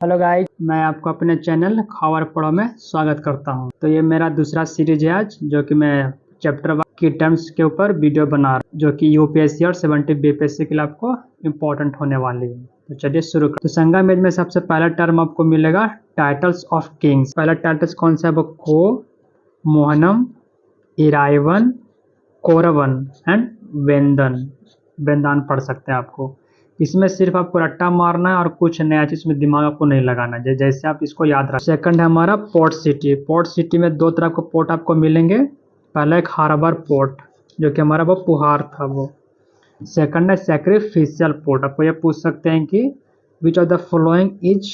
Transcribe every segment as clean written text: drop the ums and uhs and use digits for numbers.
Hello guys, मैं आपको अपने चैनल खबर पढ़ो में स्वागत करता हूं। तो ये मेरा दूसरा सीरीज है आज, जो कि मैं चैप्टर 1 की टर्म्स के ऊपर वीडियो बना रहा हूं, जो कि यूपीएससी और 70 बीपीएससी के लिए आपको इम्पोर्टेंट होने वाली है। तो चलिए शुरू करते हैं। तो संगम में सबसे पहला टर्म आपको मिलेगा टाइटल्स ऑफ किंग्स। पहला टाइटल्स कौन सा है? वो को, मोहनम, इराइवन, कोरवन एंड वेंदन। वेंदान पढ़ सकते हैं आपको। इसमें सिर्फ आपको रट्टा मारना है और कुछ नया चीज में दिमाग आपको नहीं लगाना है, जैसे आप इसको याद रख। सेकंड है हमारा पोर्ट सिटी। पोर्ट सिटी में दो तरह के पोर्ट आपको मिलेंगे। पहला एक हार्बर पोर्ट, जो कि हमारा वो पुहार था वो। सेकंड है सैक्रिफिशियल पोर्ट। आपको ये पूछ सकते हैं कि which of the following is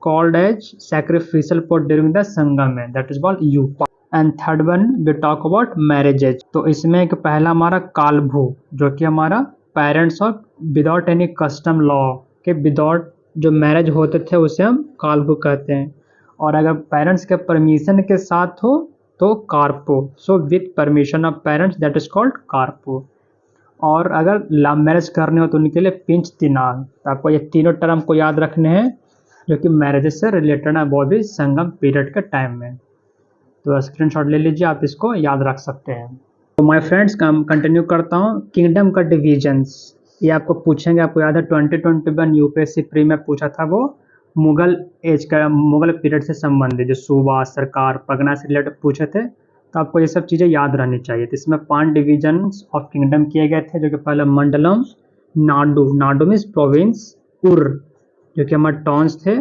called as sacrificial port during the Sangam है? That is called Yupa. And third one we talk about marriages. तो इसमें एक पहला हमारा कालभू, जो कि हमारा पेरेंट्स और विदाउट एनी कस्टम लॉ के विदाउट जो मैरिज होते थे उसे हम कालभू कहते हैं। और अगर पेरेंट्स के परमिशन के साथ हो तो Karpu. So with permission of parents that is called Karpu. और अगर लव मैरिज करने हो तो उनके लिए पिंच तिनाल। तो आपको ये तीनों टर्म को याद रखने हैं, जो कि मैरिजेस से रिलेटेड है, वो भी संगम पीरियड के टाइम में। तो स्क्रीनशॉट ले लीजिए, आप इसको याद रख सकते हैं। तो माय फ्रेंड्स, कंटिन्यू करता हूँ। किंगडम का डिविजन्स, ये आपको पूछेंगे। आपको याद है 2021 यूपीएससी प्री में पूछा था, वो मुगल एज का, मुगल पीरियड से संबंधित जो सूबा, सरकार, परगना से रिलेटेड पूछे थे। तो आपको ये सब चीज़ें याद रहनी चाहिए। तो इसमें 5 डिविजन्स ऑफ किंगडम किए गए थे, जो कि पहला मंडलम, नाडु, नाडु मीन्स प्रोविंस, उर, जो कि हमारे टाउन्स थे,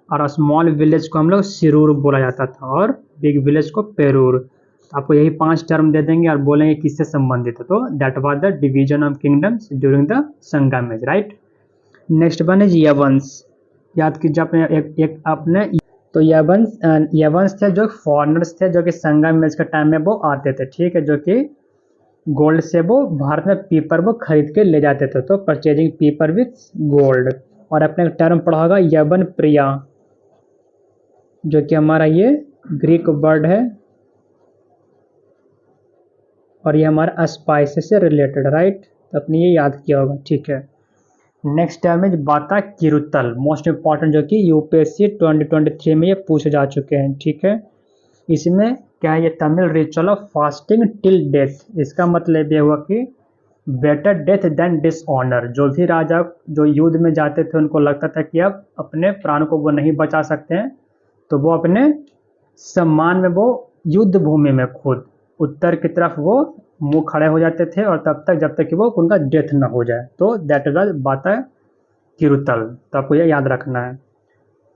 और स्मॉल विलेज को हम लोग सिरूर बोला जाता था, और बिग विलेज को पेरूर। तो आपको यही 5 टर्म दे देंगे और बोलेंगे किससे संबंधित है। तो that was the division of kingdoms during the Sangam age, right. Next one is Yavanas. याद कीजिए अपने एक अपने। तो यवंस थे जो फॉरेनर्स थे, जो कि संगम एज के टाइम में वो आते थे, ठीक है, जो कि गोल्ड से वो भारत में पीपर वो खरीद के ले जाते थे। तो परचेजिंग पीपर विथ गोल्ड। और अपने टर्म पढ़ा होगा यवन प्रिया, जो कि हमारा ये ग्रीक वर्ड है, और ये हमारा स्पाइसेस से रिलेटेड, राइट। तो अपने ये याद किया होगा, ठीक है। नेक्स्ट टर्म है बाता किरुतल, मोस्ट इंपॉर्टेंट, जो कि यूपीएससी 2023 में ये पूछे जा चुके हैं, ठीक है। इसमें क्या है? ये Tamil ritual of fasting till death. इसका मतलब ये हुआ कि बेटर डेथ देन डिसऑनर। जो भी राजा जो युद्ध में जाते थे, उनको लगता था कि अब अपने प्राण को वो नहीं बचा सकते हैं, तो वो अपने सम्मान में वो युद्ध भूमि में खुद उत्तर की तरफ वो मुंह खड़े हो जाते थे, और तब तक जब तक कि वो उनका डेथ न हो जाए। तो दैट इज बात है किरुतल। तो आपको ये याद रखना है।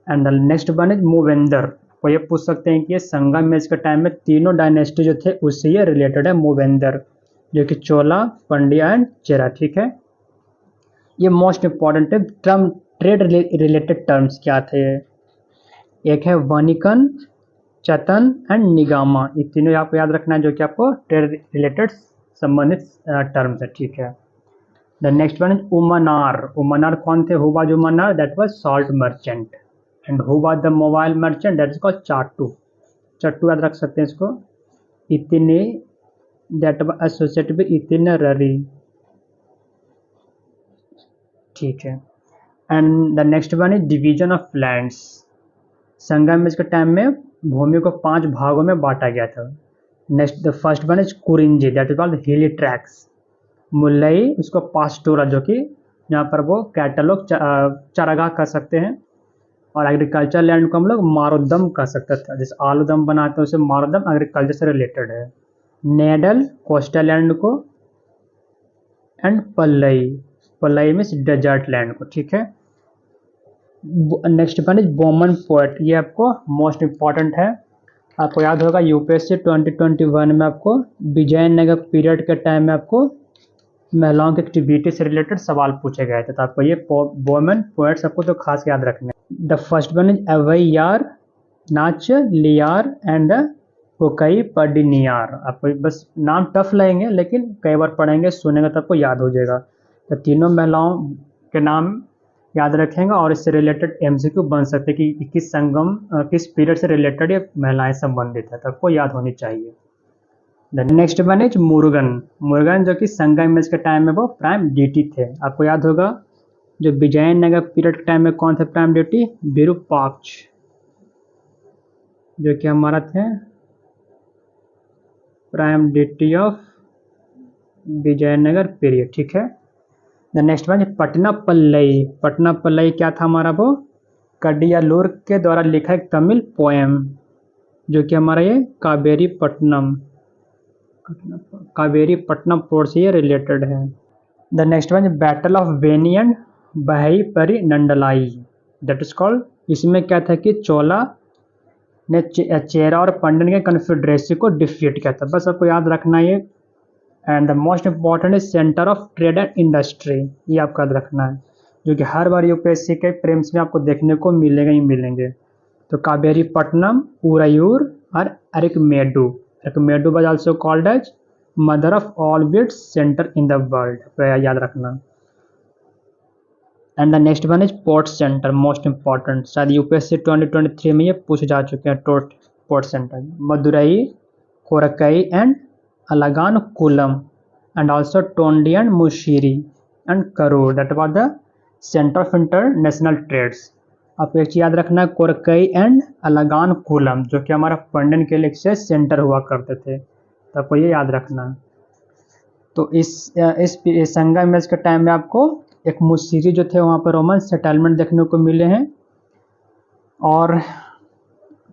And the next one is Muvendar. को ये पूछ सकते हैं कि ये संगम में इसके टाइम में तीनों डायनेस्टी जो थे उससे ये रिलेटेड है, मूवेंदर, जो कि चोला, पंड्या एंड चेरा, ठीक है। ये मोस्ट इंपॉर्टेंट है। टर्म ट्रेड रिलेटेड टर्म्स क्या थे? एक है वनिकन, चतन एंड निगामा। ये तीनों आपको याद रखना है, जो कि आपको ट्रेड रिलेटेड संबंधित टर्म्स है, ठीक है। The next one is Umanar. Umanar कौन थे? Who was Umanar? That was salt merchant. And who was the mobile merchant? That is called Chattu. Chattu याद रख सकते हैं इसको। इतने that was associated with itinerary, ठीक है। And the next one is division of lands. Sangam के टाइम में भूमि को 5 भागों में बांटा गया था। Next the first one is Kurinji, that is called हिली ट्रैक्स। मुलई, उसको पास्टोरा, जो कि यहाँ पर वो कैटल लोग चारागाह कर सकते हैं। और एग्रीकल्चर लैंड को हम लोग मारोदम कह सकते थे, जैसे आलूदम बनाते हैं उसे मारोदम एग्रीकल्चर से रिलेटेड है। नेडल कोस्टल लैंड को, एंड पल्लई, पल्लई मीन्स डेजर्ट लैंड को, ठीक है। नेक्स्ट वन इज बोमन पोएट। ये आपको मोस्ट इंपॉर्टेंट है। आपको याद होगा यूपीएससी 2021 में आपको विजयनगर पीरियड के टाइम में आपको महिलाओं की एक्टिविटी से रिलेटेड सवाल पूछे गए थे। तो आपको ये वोमेन पोएट्स आपको तो खास याद रखने हैं। द फर्स्ट वन इज अवैयार, नाच लियार एंड कोकई पडिनियार। आपको बस नाम टफ लगेंगे, लेकिन कई बार पढ़ेंगे सुनेंगे तो आपको याद हो जाएगा। तो तीनों महिलाओं के नाम याद रखेंगे, और इससे रिलेटेड एमसीक्यू बन सकते हैं कि किस संगम किस पीरियड से रिलेटेड ये महिलाएं संबंधित है, तो आपको याद होनी चाहिए। The next one is Murugan. Murugan जो कि संगम इमेज के टाइम में वो प्राइम डीटी थे। आपको याद होगा जो विजयनगर पीरियड के टाइम में कौन थे प्राइम डेटी? विरूपाक्ष, जो कि हमारा थे prime deity of Vijayanagar period, ठीक है। The next one Pattinappalai. Pattinappalai क्या था हमारा? वो कडियालूर के द्वारा लिखा एक तमिल पोएम, जो कि हमारा ये कावेरी पट्टनम पोर्ट से ये रिलेटेड है। The next one battle of Venni and Vahaiparandalai, that is called, इसमें क्या था कि चोला ने चेरा और पंडन के कन्फेडरेसी को डिफीट किया था। बस आपको याद रखना ये। And the most important is centre of trade and industry, ये आपको याद रखना है, जो कि हर बार यूपीएससी के प्रीलिम्स में आपको देखने को मिलेगा ही मिलेंगे। तो कावेरी पट्टनम, उरायूर और Arikamedu. Arikamedu was also called as mother of all beads centre in the world, तो याद रखना। And the next one is port centre, most important, शायद यूपीएससी 2023 में ये पूछे जा चुके हैं। Port centre Madurai, Korkai and Alagankulam, and also Tondi and Mushiri and Karur, that was the center of international trades। आपको एक चीज याद रखना है, कोरकई एंड अलगानकुलम, जो कि हमारा पंडन के लिए से सेंटर हुआ करते थे, तो आपको ये याद रखना है। तो इस संगम इमेज के टाइम में आपको एक मुशीरी जो थे वहाँ पर रोमन सेटलमेंट देखने को मिले हैं। और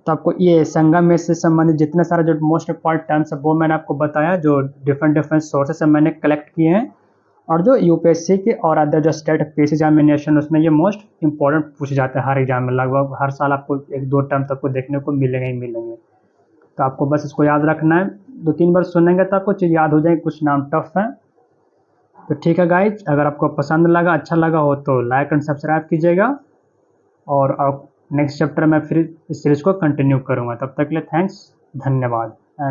तो आपको ये संगम में से संबंधित जितने सारे जो मोस्ट इम्पॉर्टेंट टर्म्स है वो मैंने आपको बताया, जो डिफरेंट सोर्सेस से मैंने कलेक्ट किए हैं, और जो यूपीएससी के और अदर जो स्टेट पीएससी एग्जामिनेशन उसमें ये मोस्ट इंपॉर्टेंट पूछे जाते हैं हर एग्जाम में। लगभग हर साल आपको 1-2 टर्म्स आपको देखने को मिलेंगे ही मिलेंगे। तो आपको बस इसको याद रखना है, 2-3 बार सुनेंगे तो आपको चीज़ याद हो जाएगी, कुछ नाम टफ है। तो ठीक है गाइज, अगर आपको पसंद लगा, अच्छा लगा हो तो लाइक एंड सब्सक्राइब कीजिएगा, और नेक्स्ट चैप्टर में फिर इस सीरीज को कंटिन्यू करूँगा। तब तक के लिए थैंक्स, धन्यवाद।